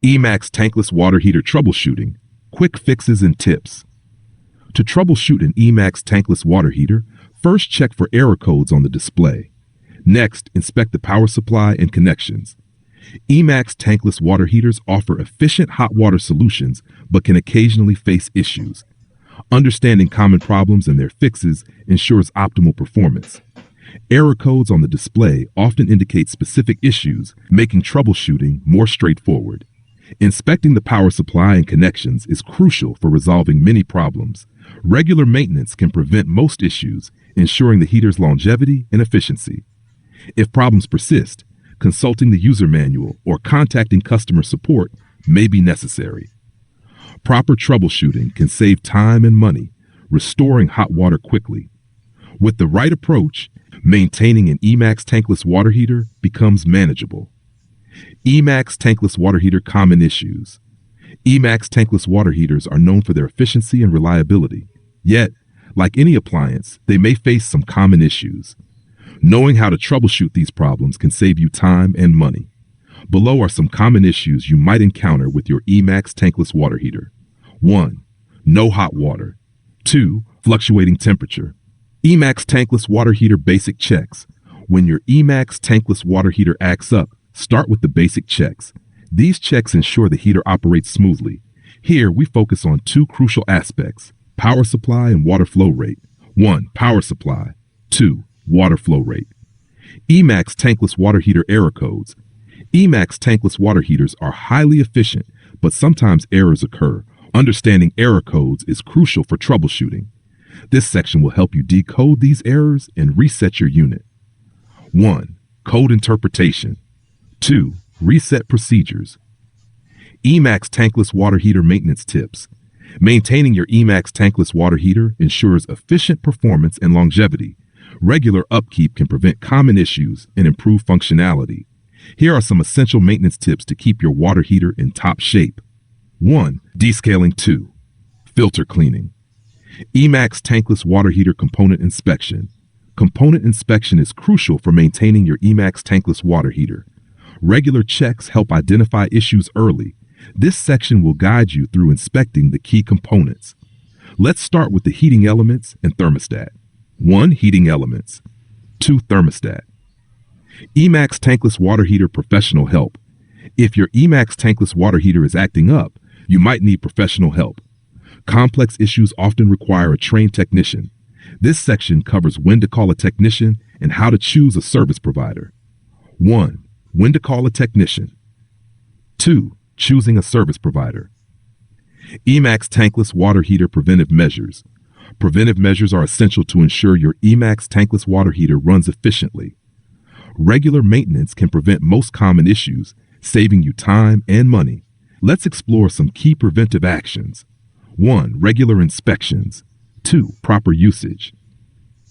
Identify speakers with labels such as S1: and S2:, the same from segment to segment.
S1: Eemax Tankless Water Heater Troubleshooting, Quick Fixes and Tips. To troubleshoot an Eemax Tankless water heater, first check for error codes on the display. Next, inspect the power supply and connections. Eemax Tankless water heaters offer efficient hot water solutions but can occasionally face issues. Understanding common problems and their fixes ensures optimal performance. Error codes on the display often indicate specific issues, making troubleshooting more straightforward. Inspecting the power supply and connections is crucial for resolving many problems. Regular maintenance can prevent most issues, ensuring the heater's longevity and efficiency. If problems persist, consulting the user manual or contacting customer support may be necessary. Proper troubleshooting can save time and money, restoring hot water quickly. With the right approach, maintaining an Eemax Tankless water heater becomes manageable. Eemax Tankless water heater common issues. Eemax Tankless water heaters are known for their efficiency and reliability. Yet, like any appliance, they may face some common issues. Knowing how to troubleshoot these problems can save you time and money. Below are some common issues you might encounter with your Eemax Tankless water heater. 1. No hot water. 2. Fluctuating temperature. Eemax Tankless water heater basic checks. When your Eemax Tankless water heater acts up, start with the basic checks. These checks ensure the heater operates smoothly. Here, we focus on two crucial aspects: power supply and water flow rate. 1. Power supply. 2. Water flow rate. Eemax Tankless water heater error codes. Eemax Tankless water heaters are highly efficient, but sometimes errors occur. Understanding error codes is crucial for troubleshooting. This section will help you decode these errors and reset your unit. 1. Code interpretation. 2. Reset procedures. Eemax Tankless water heater maintenance tips. Maintaining your Eemax Tankless water heater ensures efficient performance and longevity. Regular upkeep can prevent common issues and improve functionality. Here are some essential maintenance tips to keep your water heater in top shape. 1. Descaling. 2. Filter cleaning. Eemax Tankless water heater component inspection. Component inspection is crucial for maintaining your Eemax Tankless water heater. Regular checks help identify issues early. This section will guide you through inspecting the key components. Let's start with the heating elements and thermostat. 1. Heating elements. 2. Thermostat. Eemax Tankless water heater professional help. If your Eemax Tankless water heater is acting up, you might need professional help. Complex issues often require a trained technician. This section covers when to call a technician and how to choose a service provider. 1. When to call a technician. 2. Choosing a service provider. Eemax Tankless water heater preventive measures. Preventive measures are essential to ensure your Eemax Tankless water heater runs efficiently. Regular maintenance can prevent most common issues, saving you time and money. Let's explore some key preventive actions. 1. Regular inspections. 2. Proper usage.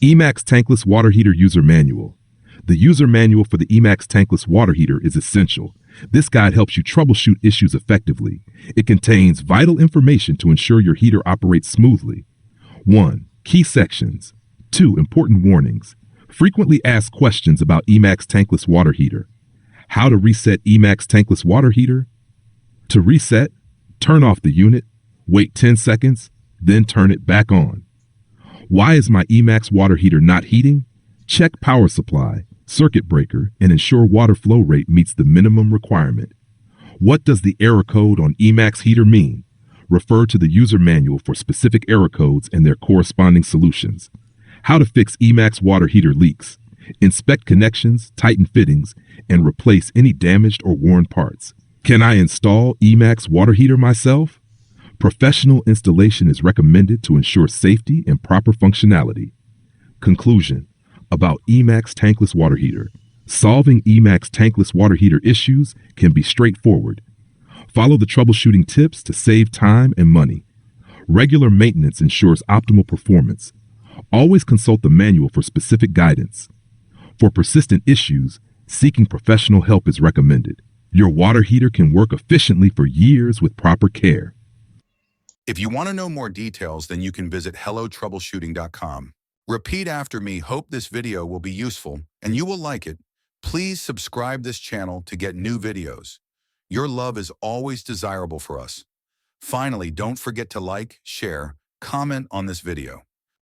S1: Eemax Tankless water heater user manual. The user manual for the Eemax Tankless water heater is essential. This guide helps you troubleshoot issues effectively. It contains vital information to ensure your heater operates smoothly. 1. Key sections. 2. Important warnings. Frequently asked questions about Eemax Tankless water heater. How to reset Eemax Tankless water heater. To reset, turn off the unit, wait 10 seconds, then turn it back on. Why is my Eemax water heater not heating? Check power supply, circuit breaker, and ensure water flow rate meets the minimum requirement. What does the error code on Eemax heater mean? Refer to the user manual for specific error codes and their corresponding solutions. How to fix Eemax water heater leaks. Inspect connections, tighten fittings, and replace any damaged or worn parts. Can I install Eemax water heater myself? Professional installation is recommended to ensure safety and proper functionality. Conclusion about Eemax Tankless water heater. Solving Eemax Tankless water heater issues can be straightforward. Follow the troubleshooting tips to save time and money. Regular maintenance ensures optimal performance. Always consult the manual for specific guidance. For persistent issues, seeking professional help is recommended. Your water heater can work efficiently for years with proper care.
S2: If you want to know more details, then you can visit hellotroubleshooting.com. Repeat after me. Hope this video will be useful and you will like it. Please subscribe this channel to get new videos. Your love is always desirable for us. Finally, don't forget to like, share, comment on this video.